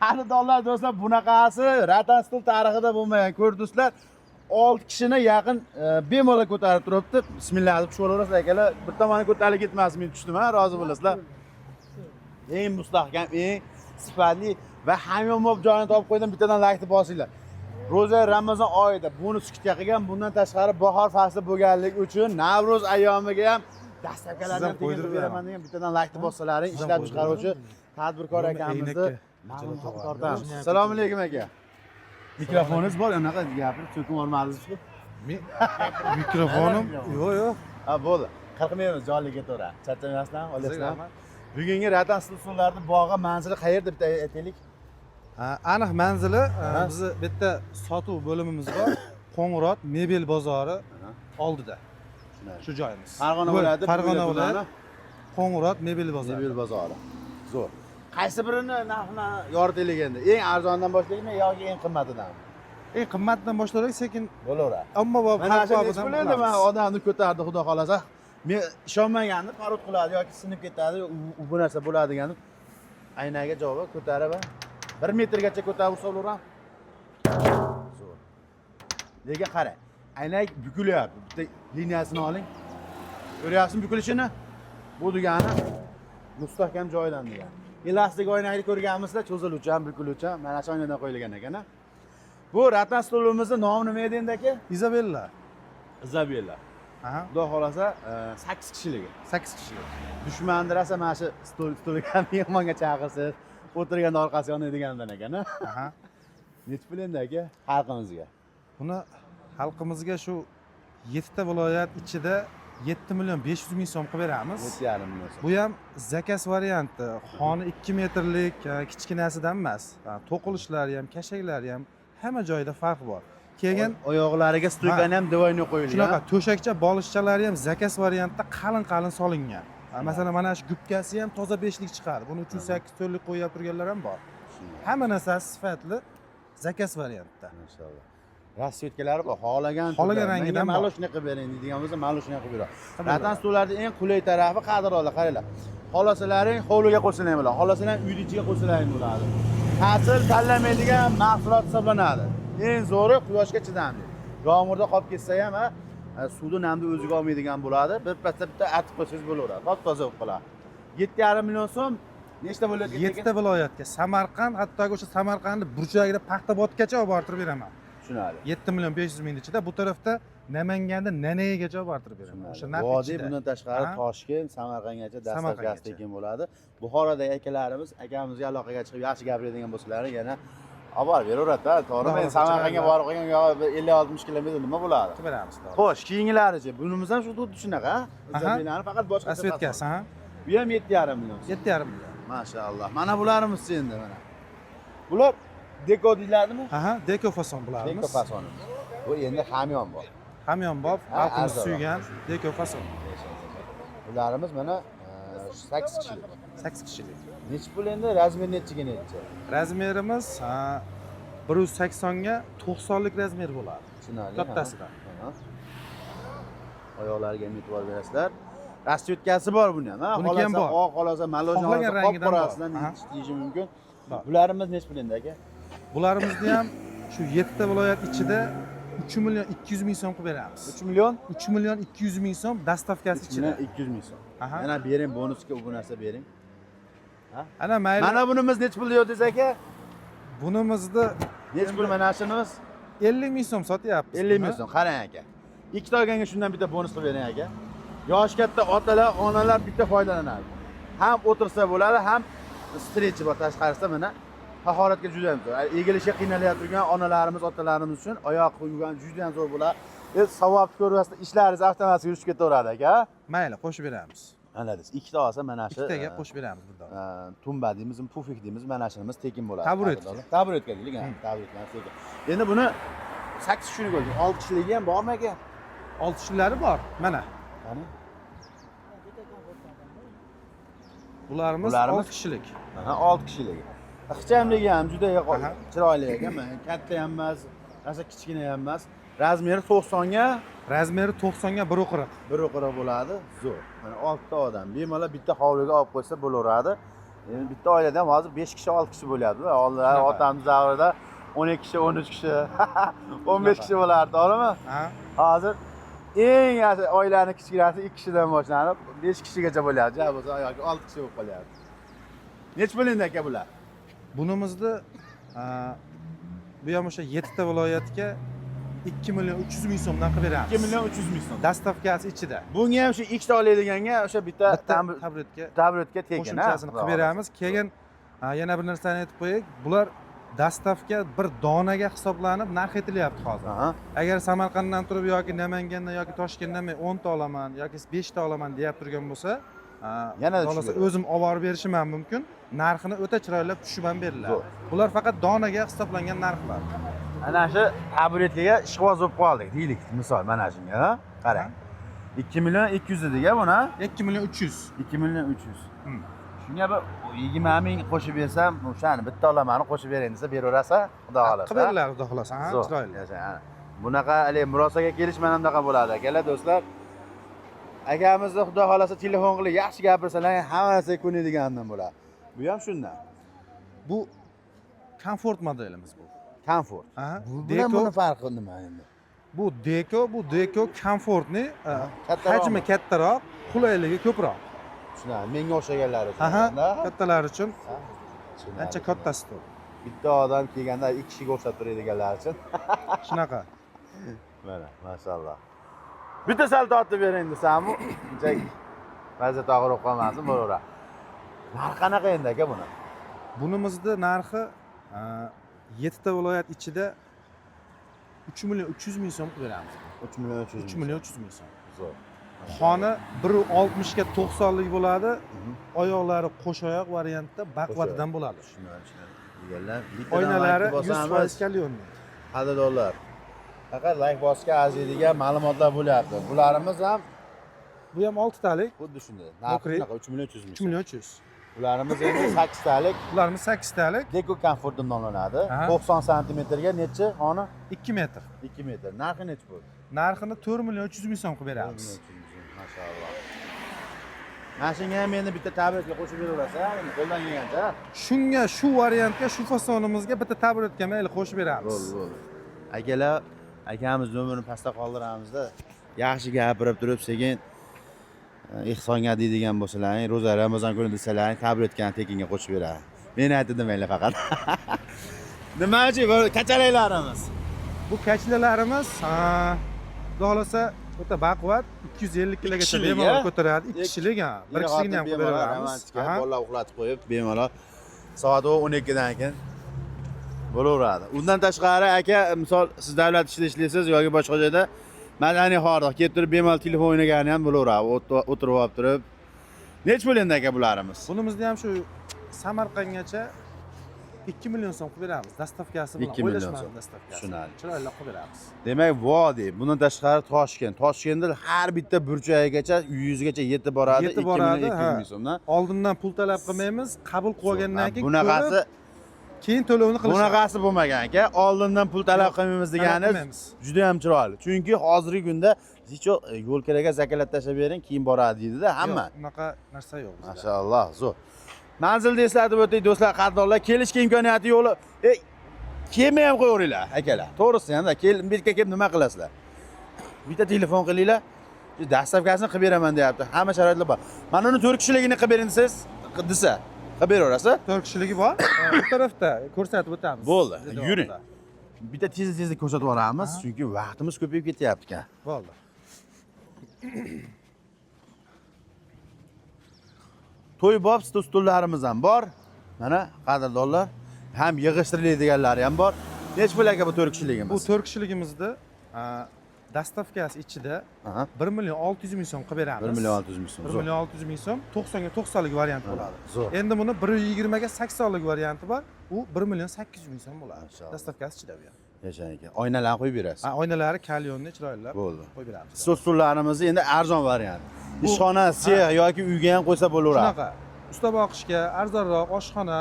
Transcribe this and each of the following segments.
Xaridorlar do'stlar, bunaqasi Ratan Stol tarixida bo'lmagan. Ko'rdingizlar, 6 kishini yaqin bemalol ko'tarib turibdi. Bismillah deb tushaverasiz akalar. Bir tomoni ko'tarilib ketmasin, men tushdim, ha, rozi bo'lasizlar. Eng mustahkam, eng sifatli va hamyonbop joyini topib qo'ydim. Bittadan laykni bosinglar. Ro'za Ramazon oyida bonus kitga qilgan. Bundan tashqari bahor fasli bo'lganligi uchun Navro'z ayyomiga ham dastavkalarni qo'ydirib beraman degan bittadan laykni bossalaring, ishlab chiqaruvchi tadbirkor akamizni ma'lum tortamiz. Assalomu alaykum aka. Mikrofoningiz bor, anaqa gapirib cho'kib olmadingizmi? Mikrofonim? Yo'q. Ha, bo'ldi. Qirqmaymiz, jonliga to'g'ri. Charchamasdan, olasizlar. Bugungi Ratan Stullarning bog'i manzili qayerda bitta aytaylik. Aniq manzili bizni bitta sotuv bo'limimiz bor. Qo'ng'irot mebel bozori oldida. Shu joyimiz. Farg'ona viloyati, Farg'ona viloyati. Qo'ng'irot mebel bozori. Mebel bozori. Zo'r. Qaysi birini narxini yoritaylik endi? Eng arzondan boshlaylikmi yoki eng qimmatidanmi? Eng qimmatdan boshlaylik, sekin bo'laveradi. Ammo mana shu endi men odamni ko'tardi, xudo xolasa. Men ishonmagandim, parod qiladi yoki sinib ketadi, bu narsa bo'ladi deganim. Aynaga javob ko'tarib 1 metrgacha ko'tarib bo'laveram. Zo'r. Lekin qarang, aynak bukilyapti. Bitta liniyasini oling. Ko'ryapsizmi bukilishini? Bu degani mustahkam joydan degani. Elastik oynakni ko'rganmisizlar, cho'ziluvchan, bukiluvchan, mana shu oynadan qo'yilgan ekan. Bu Ratan Stolimizni nomi nima edi endi aka? Izabella. Izabella. Xudo xolasa 8 kishilik. 8 kishilik. Dushmanni rasa mana shu stolga mehmonga chaqirsiz, o'tirgan orqasi yonadigandan ekan. Nech pul endi aka xalqimizga? Buni xalqimizga shu 7 ta viloyat ichida 7 million 500 ming so'm qilib beramiz. 7,5 million so'm. Bu ham zakaz varianti. Xoni 2 metrlik, kichkinasidan emas. To'qilishlari ham, kashaklari ham hamma joyda farq bor. Keyin oyoqlariga stoykani ham divoyni qo'yilgan. Shunaqa to'shakcha bolishchalari ham zakaz variantda qalin solingan. Masalan, mana shu gubkasi ham toza 5lik chiqadi. Buni 308 to'rtlik qo'yib turganlar ham bor. Hamma narsasi sifatli zakaz variantda. Maşallah. Rasvetkalari bor. Xohlagan rangidan bor. Maloshni qilib bering degan bo'lsa, maloshni qilib beradi. Ratan stollarning eng qulay tarafi qadrollar, qaranglar. Xolasalaring hovliga qo'shilgan bo'ladi. Xolasalaring uyning ichiga qo'shilgan bo'ladi. Ta'sir tanlamaydigan mahsulot hisoblanadi. Eng zo'ri quyoshga chidamli. Yomg'irda qolib ketsa ham, suvni namni o'ziga olmaydigan bo'ladi. Bir pasda bitta atib qo'ysangiz bo'laveradi. Top-toza bo'lib qoladi. 7,5 million so'm nechta viloyatga? 7 ta viloyatga. Samarqand, hattoki o'sha Samarqandning burchagida Paxtabodgacha olib borib beraman. Tushunadi. 7 million 500 ming ichida, bu tarafda Namanganda Nanaygacha olib borib beraman. O'sha narx ichida. Vodiy bundan tashqari Toshkent, Samarqandgacha dastlabki tekin bo'ladi. Buxorodagi akalarimiz akamizga aloqaga chiqib yaxshi gapiradigan bo'lsalar, yana olib beraveradi-da. To'g'rimi? Samarqandga borib qolgan 50-60 kilometr nima bo'ladi? Qilib beramiz. Xo'sh, keyingilarichi? Bunimiz ham shu xuddi shunaqa. Zabilani faqat boshqa asvetkasi, ha? Bu ham 7,5 million. 7,5 million. Mashallah. Mana bularimiz endi mana. Bular deko deyladimi? Deko fason bularimiz. Deko fasoni. Bu endi hamyon bor. Hamyonbop, xalqimiz suygan deko fason. Bularimiz mana 8 kishilik. 8 kishilik. Nech pul endi? Razmer nechiga necha? Razmerimiz 180 ga 90 lik razmer bo'ladi. Tushunarli. Kattasidan. Oyoqlariga ham e'tibor berasizlar. Rasvetkasi bor buni ham, ha? Buniki ham bor. Oq qolasa, malojni olsa, qop-qorasidan yeyishi mumkin. Bularimiz nech pul endi aka? Bularimizni ham shu 7 ta viloyat ichida 3 million 200 ming so'm qilib beramiz. 3 million? 3 million 200 ming so'm dastavkasi ichida. 200 ming so'm. Yana bering, bonusga bu narsa bering. Ana mayli. Mana bunimiz nech pul deyapsiz aka? Bunimizni nech pul mana shunimiz? 50 ming so'm sotyapmiz. 50 ming so'm. Qarang aka. Ikkita olganga shundan bitta bonus qilib bering aka. Yosh katta otalar, onalar bitta foydalanadi. Ham o'tirsa bo'ladi, ham stretchi bor tashqarisida mana. Tahoratga juda ham zo'r. Egilishga qiynalayotgan onalarimiz, otalarimiz uchun oyoq qo'ygan juda ham zo'r bo'ladi. Savob ko'rasizlar, ishlaringiz avtomatik yurishib ketaveradi aka. Mayli, qo'shib beramiz. Mana biz ikkita olsa mana shu ikkitaga qo'shib beramiz bundan. Tumba deymiz, pufik deymiz, mana shunimiz tekin bo'ladi. Taburetka deylik, taburetlar tekin. Endi buni 8 kishilik bo'ldi. 6 kishligi ham bormi aka? 6 kishilari bor. Mana. Qani? Bularimiz 6 kishilik. Mana 6 kishilik. Ixchamligi ham juda chiroyli ekan. Katta ham emas, rasa kichkina ham emas. Razmeri 90 ga, razmeri 90 ga 1.40. 1.40 bo'ladi. Zo'r. Mana 6 ta odam bemalol bitta hovliga olib qo'ysa bo'laveradi. Endi bitta oilada ham hozir 5 kishi, 6 kishi bo'lyapti. Oldin otamiz davrida 12 kishi, 13 kishi, 15 kishi bo'lardi, to'g'rimi? Ha. Hozir eng yaxshi oilaning kichkinasi 2 kishidan boshlanib 5 kishigacha bo'lyapti, bo'lsa yoki 6 kishi bo'lib qolyapti. Nech bo'linadi aka bular? Bunimizni bu ham o'sha 7 ta viloyatga 2 million 300 ming so'mdan qilib beramiz. 2 million 300 ming so'm. Dastavkasi ichida. Bunga ham shu ikkita oladiganga o'sha bitta tabletga tekin, qo'shimchasini qilib beramiz. Keyin yana bir narsani aytib qo'yay. Bular dastavka bir donaga hisoblanib narx aytilyapti hozir. Agar Samarqanddan turib yoki Namangandan yoki Toshkentdan men 10 ta olaman yoki 5 ta olaman deyap turgan bo'lsa, yana o'zim olib borib berishim ham mumkin. Narxini o'ta chiroyli tushib ham beriladi. Bular faqat donaga hisoblangan narxlar. Ana shu tabletga ishqiboz bo'lib qoldik deylik, misol mana shunga, qarang. 2 million 200 dediga buni. 2 million 300. 2 million 300. Shunga bir 20 ming qo'shib bersam, o'shani bitta olamani qo'shib bering desa beraverasa, xudo xolasa. Qilib beriladi, xudo xolasa, ha, chiroyli. Bunaqa hali murosaga kelish mana bunaqa bo'ladi, akalar, do'stlar. Akamizni xudo xolasa telefon qilib yaxshi gapirsalar, hammasi ko'nadigandan bo'ladi. Bu ham shundan. Bu komfort modelimiz bu. Komfort. Deko buni farqi nima endi? Bu Deko komfortni, hajmi kattaroq, qulayligi ko'proq. Tushunadi. Menga o'xshaganlar uchun. Kattalar uchun ancha kattasi tur. Bitta odam kelganda 2 kishiga o'xshab turadiganlar uchun. Shunaqa. Mana, masalloh. Bitta sal tortib bering desam, unchak vaziyat og'ir qolmasin, bo'laveradi. Narxi qanaqa endi aka buni? Bunimizni narxi 7 ta viloyat ichida 3 million 300 ming so'm qilib beramiz. 3 million 300 3 million 300 ming so'm. Zo'r. Xona 160 ga 90 lik bo'ladi. Oyoqlari qo'shoyoq variantda baqvatidan bo'ladi. Deganlar, oynalari 100% kalyonli. Qadrdonlar. Faqat like bosishga arziydigan ma'lumotlar bo'lyapti. Bularimiz ham bu ham 6 talik. Xuddi shunday. Narxi 3 million 300 ming. 3 million 300. Bularimiz endi 8 talik. Bularimiz 8 talik. Deko Comfort deb nomlanadi. 90 santimetrga necha xona? 2 metr. 2 metr. Narxi necha bo'ldi? Narxini 4 million 300 ming so'm qilib beramiz. Maşallah. Mana shunga ham endi bitta tabletga qo'shib beraverasiz, qo'ldan kelgancha. Shunga, shu variantga, shu fasonimizga bitta tabletga mayli qo'shib beramiz. Bo'ldi. Akalar, akamiz nomerini pastda qoldiramizda, yaxshi gapirib turib, sekin ehsonga deydigan bo'lsalaring, ro'za Ramazon kuni desalaring, tabletga tekinga qo'shib beradi. Meni aytdi demanglar faqat. Nimachi bu kachalaylarimiz? Bu kachalarimiz, xudo xolasa o'ta baquvvat 250 kilogacha bemalol ko'taradi. 2 kishilik, bir kishilikni ham qilib beramiz. Bolalar uxlatib qo'yib, bemalol soat 12 dan keyin bo'laveradi. Undan tashqari aka, misol siz davlat ishida ishlaysiz yoki boshqa joyda madaniy xordiq kelib turib bemalol telefon o'ynagani ham bo'laveradi. O'tirib olib turib. Nech bo'lindi aka bularimiz? Bunimizni ham shu Samarqandgacha 2 million so'm qilib beramiz. Dastavkasi bilan o'ylashmadi dastavkasi. Tushunadi. Chiroyli qilib beramiz. Demak, vodiy. Bundan tashqari Toshkent. Toshkentda har bitta burchagigacha 100 gacha yetib boradi. 2 million 200 ming so'mdan. Oldindan pul talab qilmaymiz. Qabul qilib olgandan keyin bunaqasi keyin to'lovni qilishamiz. Bunaqasi bo'lmagan aka. Oldindan pul talab qilmaymiz degani juda ham chiroyli. Chunki hozirgi kunda zicho yo'lkaraga zakalab tashlab bering, keyin boradi deydi-da hamma. Bunaqa narsa yo'q bizda. Maşallah, zo'r. Manzilni eslatib o'tdik do'stlar, qadrdonlar, kelishga imkoniyati yo'li. Kelmay ham qo'yaveringlar, akalar. To'g'risi ham-da, betga kelib nima qilasizlar? Bitta telefon qilinglar. Dastavkasini qilib beraman deyapti. Hamma sharoitlar bor. Mana uni 4 kishiligini qilib bering desa, qilib beraverasiz. 4 kishiligi bor. Bu tarafda ko'rsatib o'tamiz. Bo'ldi, yuring. Bitta tez-tezlik ko'rsatib olamiz, chunki vaqtimiz ko'payib ketyapti ekan. Bo'ldi. To'ybob stullarimiz ham bor. Mana qadrdonlar, ham yig'ishtiriladiganlari ham bor. Nech pul aka bu 4 kishiligimiz? Bu 4 kishiligimizda dastavkasi ichida 1 million 600 ming so'm qilib beramiz. 1 million 600 ming so'm. 1 million 600 ming so'm 90 ga 90 lik variant bo'ladi. Zo'r. Endi buni 120 ga 80 lik varianti bor. U 1 million 800 ming so'm bo'ladi. Dastavkasi ichida bu ham. Yashan ekan. Oynalarni qo'yib berasiz. Oynalari kalyonli, chiroyli bo'ldi. qo'yib beramiz. Stullarimizni endi arzon variant. Ishxona, sex yoki uyga ham qo'ysa bo'laveradi. Shunaqa. Usta boqishga arzonroq oshxona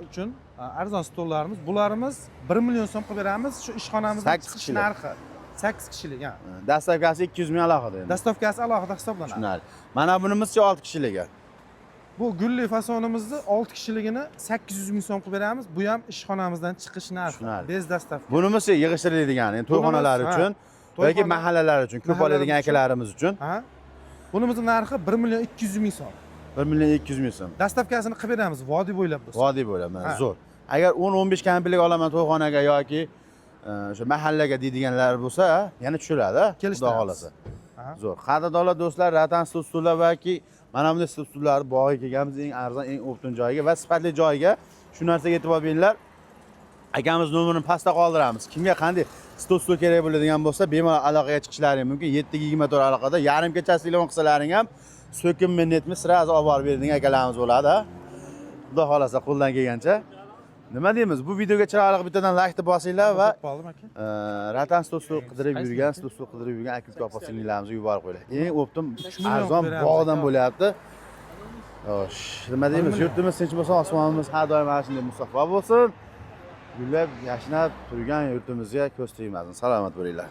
uchun arzon stullarimiz. Bularimiz 1 million so'm qilib beramiz. Shu ishxonamizning narxi 8 kishilik, Dastavkasi 200 ming alohida endi. Dastavkasi alohida hisoblanadi. Tushunarli. Mana bunimizcha 6 kishilik. Bu gulli fasonimizni 6 kishiligini 800 ming so'm qilib beramiz. Bu ham ishxonamizdan chiqish narxi. Tushunarli. Bez dastavka. Bunimisi yig'ishtiriladigan, endi to'yxonalar Bunimiz, uchun yoki mahallalar uchun, ko'p oladigan akalarimiz uchun Ha? Bunimizning narxi 1 million 200 ming so'm. 1 million 200 ming so'm. Dastavkasini qilib beramiz vodiy bo'ylab bo'lsa. Vodiy bo'ladi, Ha. zo'r. Agar 10-15 kampirlik olaman to'yxonaga yoki o'sha mahallaga deydiganlar bo'lsa, yana tushiradi, xudo xolasa. Ha. Zo'r. Qadrdonlar do'stlar, ratan stullar yoki mana bunday stullar bog'iga kelganmiz eng arzon, eng optim joyiga va sifatli joyiga. Shu narsaga e'tibor beringlar. Akamiz nomerini pastda qoldiramiz. Kimga qanday stul kerak bo'ladigan bo'lsa, bemalol aloqaga chiqishlaring mumkin. 724 aloqada yarim kechasi telefon qilsalaring ham so'kinmi netmi sirazi olib borib beradigan akalarimiz bo'ladi. Xudo xolasa qo'ldan kelgancha. Nima deymiz? Bu videoga chiroyli bittadan like bosinglar va Qoldim aka. ratan stul qidirib yurgan, stul qidirib yurgan aka opa singillarimizga yuborib qo'yinglar. Eng optim arzon bog'dan bo'lyapti. Xo'sh, nima deymiz? Yurtimiz tinch bo'lsin, osmonimiz har doim mana shunday musaffo bo'lsin. Gullab, yashnab turgan yurtimizga ko'z tegmasin. Salomat bo'linglar.